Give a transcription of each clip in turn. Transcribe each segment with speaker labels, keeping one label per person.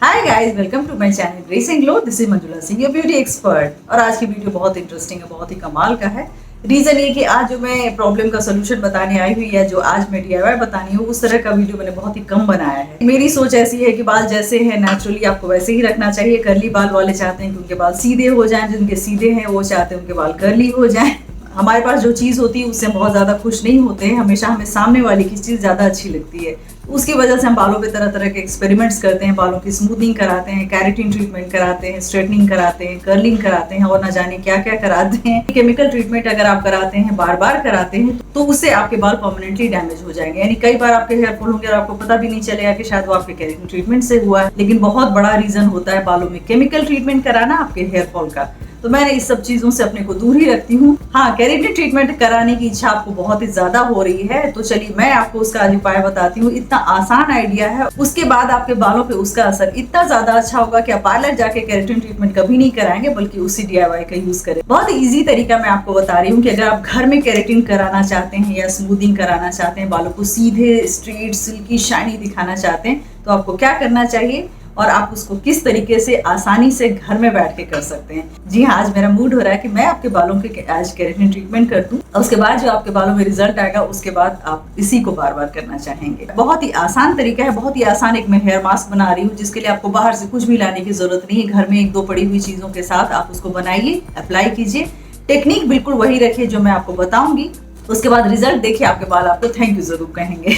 Speaker 1: Hi guys, welcome to my channel grace and glow. This is Manjula Singh, your beauty expert. और आज की video बहुत interesting है, बहुत ही कमाल का है। रीजन ये कि आज जो मैं प्रॉब्लम का सोल्यूशन बताने आई हुई है, जो आज मैं डीआईवाई बतानी हूँ, उस तरह का वीडियो मैंने बहुत ही कम बनाया है। मेरी सोच ऐसी है कि बाल जैसे हैं नेचुरली आपको वैसे ही रखना चाहिए। कर्ली बाल वाले चाहते हैं कि उनके बाल सीधे हो जाएं, जिनके सीधे हैं वो चाहते हैं उनके बाल कर्ली हो जाएं। हमारे पास जो चीज़ होती है उससे हम बहुत ज़्यादा खुश नहीं होते हैं। हमेशा हमें सामने वाले की चीज़ ज़्यादा अच्छी लगती है। उसकी वजह से हम बालों पे तरह तरह के एक्सपेरिमेंट्स करते हैं, बालों की स्मूथनिंग कराते हैं, कैरेटिन ट्रीटमेंट कराते हैं, स्ट्रेटनिंग कराते हैं, कर्लिंग कराते हैं और न जाने क्या क्या कराते हैं। केमिकल ट्रीटमेंट अगर आप कराते हैं, बार बार कराते हैं, तो उससे आपके बाल परमानेंटली डैमेज हो जाएंगे। यानी कई बार आपके हेयर फॉल होंगे और आपको पता भी नहीं चलेगा कि शायद वो आपके केराटिन ट्रीटमेंट से हुआ है। लेकिन बहुत बड़ा रीजन होता है बालों में केमिकल ट्रीटमेंट कराना आपके हेयर फॉल का। तो मैंने इस सब चीजों से अपने को दूर ही रखती हूँ। हाँ, केराटिन ट्रीटमेंट कराने की इच्छा आपको बहुत ही ज्यादा हो रही है, तो चलिए मैं आपको उसका आज उपाय बताती हूँ। इतना आसान आइडिया है, उसके बाद आपके बालों पे उसका असर इतना ज्यादा अच्छा होगा कि आप पार्लर जाके केराटिन ट्रीटमेंट कभी नहीं कराएंगे, बल्कि उसी डीआईवाई का यूज करें। बहुत इजी तरीका मैं आपको बता रही हूँ कि अगर आप घर में केराटिन कराना चाहते हैं या स्मूथिंग कराना चाहते हैं, बालों को सीधे स्ट्रेट सिल्की शाइनी दिखाना चाहते हैं, तो आपको क्या करना चाहिए और आप उसको किस तरीके से आसानी से घर में बैठ के कर सकते हैं। जी हाँ, आज मेरा मूड हो रहा है कि मैं आपके बालों के आज केराटिन ट्रीटमेंट कर दूं, और उसके बाद जो आपके बालों में रिजल्ट आएगा उसके बाद आप इसी को बार बार करना चाहेंगे। बहुत ही आसान तरीका है, बहुत ही आसान। एक मैं हेयर मास्क बना रही हूँ जिसके लिए आपको बाहर से कुछ भी लाने की जरूरत नहीं है। घर में एक दो पड़ी हुई चीजों के साथ आप उसको बनाइए, अप्लाई कीजिए। टेक्निक बिल्कुल वही रखिए जो मैं आपको बताऊंगी। उसके बाद रिजल्ट देखिए, आपके बाल आपको थैंक यू जरूर कहेंगे।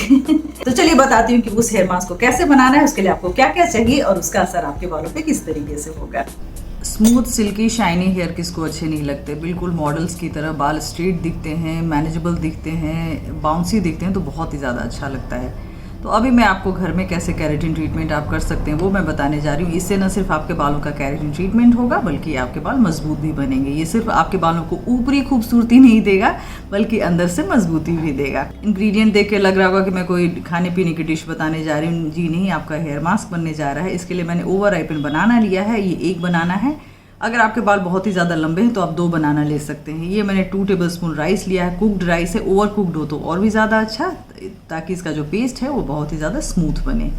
Speaker 1: तो चलिए बताती हूँ कि उस हेयर मास्क को कैसे बनाना है, उसके लिए आपको क्या क्या चाहिए और उसका असर आपके बालों पे किस तरीके से होगा। स्मूथ सिल्की शाइनी हेयर किसको अच्छे नहीं लगते। बिल्कुल मॉडल्स की तरह बाल स्ट्रेट दिखते हैं, मैनेजेबल दिखते हैं, बाउंसी दिखते हैं, तो बहुत ही ज़्यादा अच्छा लगता है। तो अभी मैं आपको घर में कैसे केराटिन ट्रीटमेंट आप कर सकते हैं वो मैं बताने जा रही हूँ। इससे न सिर्फ आपके बालों का केराटिन ट्रीटमेंट होगा, बल्कि आपके बाल मजबूत भी बनेंगे। ये सिर्फ आपके बालों को ऊपरी खूबसूरती नहीं देगा, बल्कि अंदर से मजबूती भी देगा। इंग्रेडिएंट देख के लग रहा होगा कि मैं कोई खाने पीने की डिश बताने जा रही हूँ। जी नहीं, आपका हेयर मास्क बनने जा रहा है। इसके लिए मैंने ओवर राइपन बनाना लिया है, ये एक बनाना है। अगर आपके बाल बहुत ही ज़्यादा लंबे हैं तो आप 2 बनाना ले सकते हैं। ये मैंने 2 टेबलस्पून राइस लिया है। कुक्ड राइस है, ओवर कुक्ड हो तो और भी ज़्यादा अच्छा, ताकि इसका जो पेस्ट है वो बहुत ही ज़्यादा स्मूथ बने।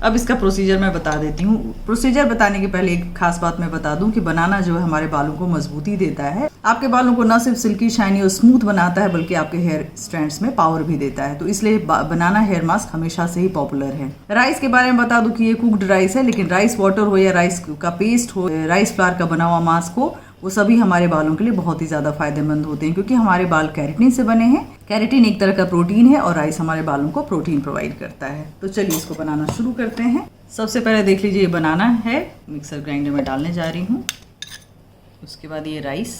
Speaker 1: अब इसका प्रोसीजर मैं बता देती हूँ। प्रोसीजर बताने के पहले एक खास बात मैं बता दूं कि बनाना जो है हमारे बालों को मजबूती देता है। आपके बालों को न सिर्फ सिल्की शाइनी और स्मूथ बनाता है, बल्कि आपके हेयर स्ट्रैंड्स में पावर भी देता है। तो इसलिए बनाना हेयर मास्क हमेशा से ही पॉपुलर है। राइस के बारे में बता दूं कि ये कुक्ड राइस है, लेकिन राइस वाटर हो या राइस का पेस्ट हो, राइस फ्लावर का बना हुआ मास्क हो, वो सभी हमारे बालों के लिए बहुत ही ज़्यादा फायदेमंद होते हैं, क्योंकि हमारे बाल केराटिन से बने हैं। केराटिन एक तरह का प्रोटीन है और राइस हमारे बालों को प्रोटीन प्रोवाइड करता है। तो चलिए इसको बनाना शुरू करते हैं। सबसे पहले देख लीजिए, ये बनाना है, मिक्सर ग्राइंडर में डालने जा रही हूँ। उसके बाद ये राइस,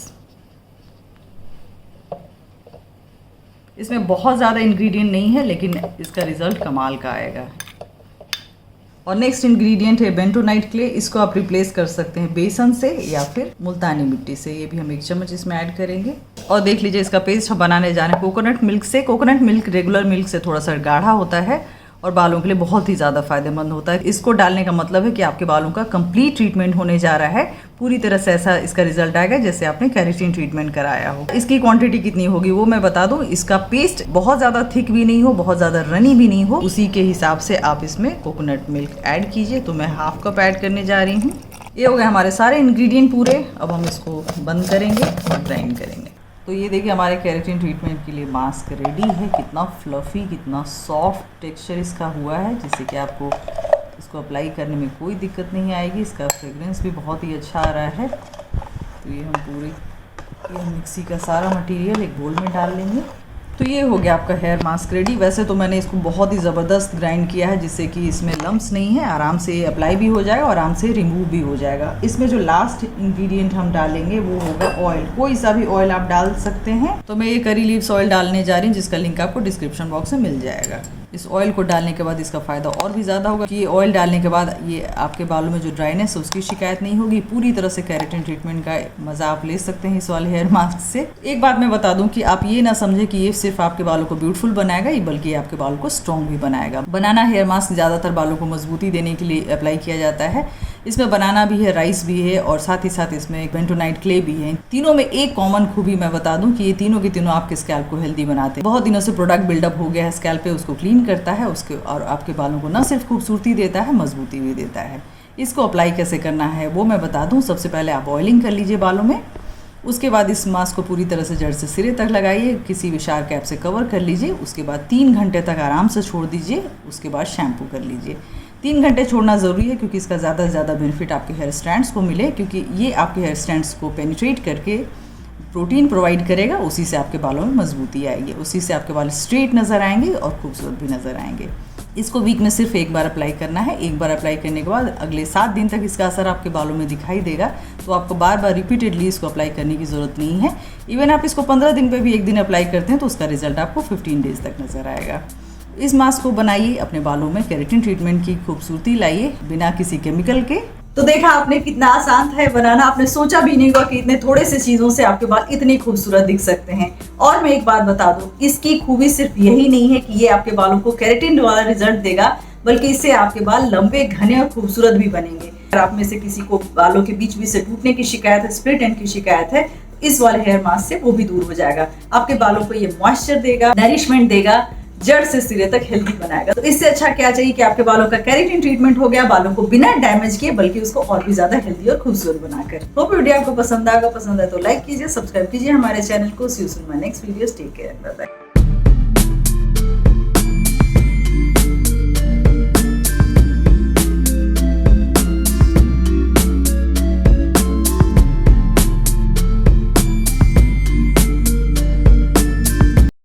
Speaker 1: इसमें बहुत ज़्यादा इंग्रेडिएंट नहीं है, लेकिन इसका रिजल्ट कमाल का आएगा। और नेक्स्ट इंग्रेडिएंट है बेंटोनाइट क्ले। इसको आप रिप्लेस कर सकते हैं बेसन से या फिर मुल्तानी मिट्टी से। ये भी हम 1 चम्मच इसमें ऐड करेंगे। और देख लीजिए, इसका पेस्ट हम बनाने जा रहे हैं कोकोनट मिल्क से। कोकोनट मिल्क रेगुलर मिल्क से थोड़ा सा गाढ़ा होता है और बालों के लिए बहुत ही ज़्यादा फायदेमंद होता है। इसको डालने का मतलब है कि आपके बालों का कंप्लीट ट्रीटमेंट होने जा रहा है। पूरी तरह से ऐसा इसका रिजल्ट आएगा जैसे आपने केराटिन ट्रीटमेंट कराया हो। इसकी क्वांटिटी कितनी होगी वो मैं बता दूं। इसका पेस्ट बहुत ज़्यादा थिक भी नहीं हो, बहुत ज़्यादा रनी भी नहीं हो, उसी के हिसाब से आप इसमें कोकोनट मिल्क ऐड कीजिए। तो मैं 1/2 कप ऐड करने जा रही हूँ। ये हो गए हमारे सारे इंग्रेडिएंट पूरे। अब हम इसको बंद करेंगे और ग्राइंड करेंगे। तो ये देखिए, हमारे केराटिन ट्रीटमेंट के लिए मास्क रेडी है। कितना फ्लफ़ी, कितना सॉफ्ट टेक्सचर इसका हुआ है, जिससे कि आपको इसको अप्लाई करने में कोई दिक्कत नहीं आएगी। इसका फ्रेग्रेंस भी बहुत ही अच्छा आ रहा है। तो ये हम मिक्सी का सारा मटेरियल एक बोल में डाल लेंगे। तो ये हो गया आपका हेयर मास्क रेडी। वैसे तो मैंने इसको बहुत ही ज़बरदस्त ग्राइंड किया है, जिससे कि इसमें लम्प्स नहीं है, आराम से अप्लाई भी हो जाएगा और आराम से रिमूव भी हो जाएगा। इसमें जो लास्ट इंग्रेडिएंट हम डालेंगे वो होगा ऑयल। कोई सा भी ऑयल आप डाल सकते हैं। तो मैं ये करी लीव्स ऑयल डालने जा रही हूँ, जिसका लिंक आपको डिस्क्रिप्शन बॉक्स में मिल जाएगा। इस ऑयल को डालने के बाद इसका फ़ायदा और भी ज़्यादा होगा कि ऑयल डालने के बाद ये आपके बालों में जो ड्राइनेस है उसकी शिकायत नहीं होगी। पूरी तरह से केराटिन ट्रीटमेंट का मज़ा आप ले सकते हैं इस वाले हेयर मास्क से। एक बात मैं बता दूं कि आप ये ना समझे कि ये सिर्फ आपके बालों को ब्यूटीफुल बनाएगा, ये बल्कि आपके बालों को स्ट्रॉन्ग भी बनाएगा। बनाना हेयर मास्क ज़्यादातर बालों को मजबूती देने के लिए अप्लाई किया जाता है। इसमें बनाना भी है, राइस भी है और साथ ही साथ इसमें बेंटोनाइट क्ले भी है। तीनों में एक कॉमन खूबी मैं बता दूं कि ये तीनों के तीनों आपके स्कैल्प को हेल्दी बनाते हैं। बहुत दिनों से प्रोडक्ट बिल्डअप हो गया है स्कैल्प पे, उसको क्लीन करता है उसके, और आपके बालों को न सिर्फ खूबसूरती देता है, मजबूती भी देता है। इसको अप्लाई कैसे करना है वो मैं बता दूं। सबसे पहले आप ऑयलिंग कर लीजिए बालों में। उसके बाद इस मास्क को पूरी तरह से जड़ से सिरे तक लगाइए, किसी विशार कैप से कवर कर लीजिए। उसके बाद 3 घंटे तक आराम से छोड़ दीजिए। उसके बाद शैम्पू कर लीजिए। 3 घंटे छोड़ना ज़रूरी है क्योंकि इसका ज़्यादा से ज़्यादा बेनिफिट आपके हेयर स्ट्रैंड्स को मिले, क्योंकि ये आपके हेयर स्ट्रैंड्स को पेनिट्रेट करके प्रोटीन प्रोवाइड करेगा। उसी से आपके बालों में मजबूती आएगी, उसी से आपके बाल स्ट्रेट नज़र आएंगे और खूबसूरत भी नज़र आएंगे। इसको वीक में सिर्फ एक बार अप्लाई करना है। एक बार अप्लाई करने के बाद अगले 7 दिन तक इसका असर आपके बालों में दिखाई देगा। तो आपको बार बार रिपीटेडली इसको अप्लाई करने की ज़रूरत नहीं है। इवन आप इसको 15 दिन पे भी एक दिन अप्लाई करते हैं तो उसका रिजल्ट आपको 15 डेज तक नज़र आएगा। इस मास्क को बनाइए, अपने बालों में केराटिन ट्रीटमेंट की खूबसूरती लाइए बिना किसी केमिकल के। तो देखा आपने कितना आसान है बनाना। आपने सोचा भी नहीं होगा कि इतने थोड़े से चीज़ों से आपके बाल इतने खूबसूरत दिख सकते हैं। और मैं एक बात बता दूं, इसकी खूबी सिर्फ यही नहीं है कि ये आपके बालों को केराटिन वाला रिजल्ट देगा, बल्कि इससे आपके बाल लंबे, घने और खूबसूरत भी बनेंगे। अगर आप में से किसी को बालों के बीच बीच से टूटने की शिकायत है, स्प्लिट एंड की शिकायत है, इस वाले हेयर मास्क से वो भी दूर हो जाएगा। आपके बालों को ये मॉइस्चर देगा, नरिशमेंट देगा, जड़ से सिरे तक हेल्दी बनाएगा। तो इससे अच्छा क्या चाहिए कि आपके बालों का केराटिन ट्रीटमेंट हो गया, बालों को बिना डैमेज किए, बल्कि उसको और भी ज्यादा हेल्दी और खूबसूरत बनाकर। होप वीडियो आपको पसंद आएगा। पसंद है तो लाइक कीजिए, सब्सक्राइब कीजिए हमारे चैनल को। See you soon my next videos. Take care, bye bye.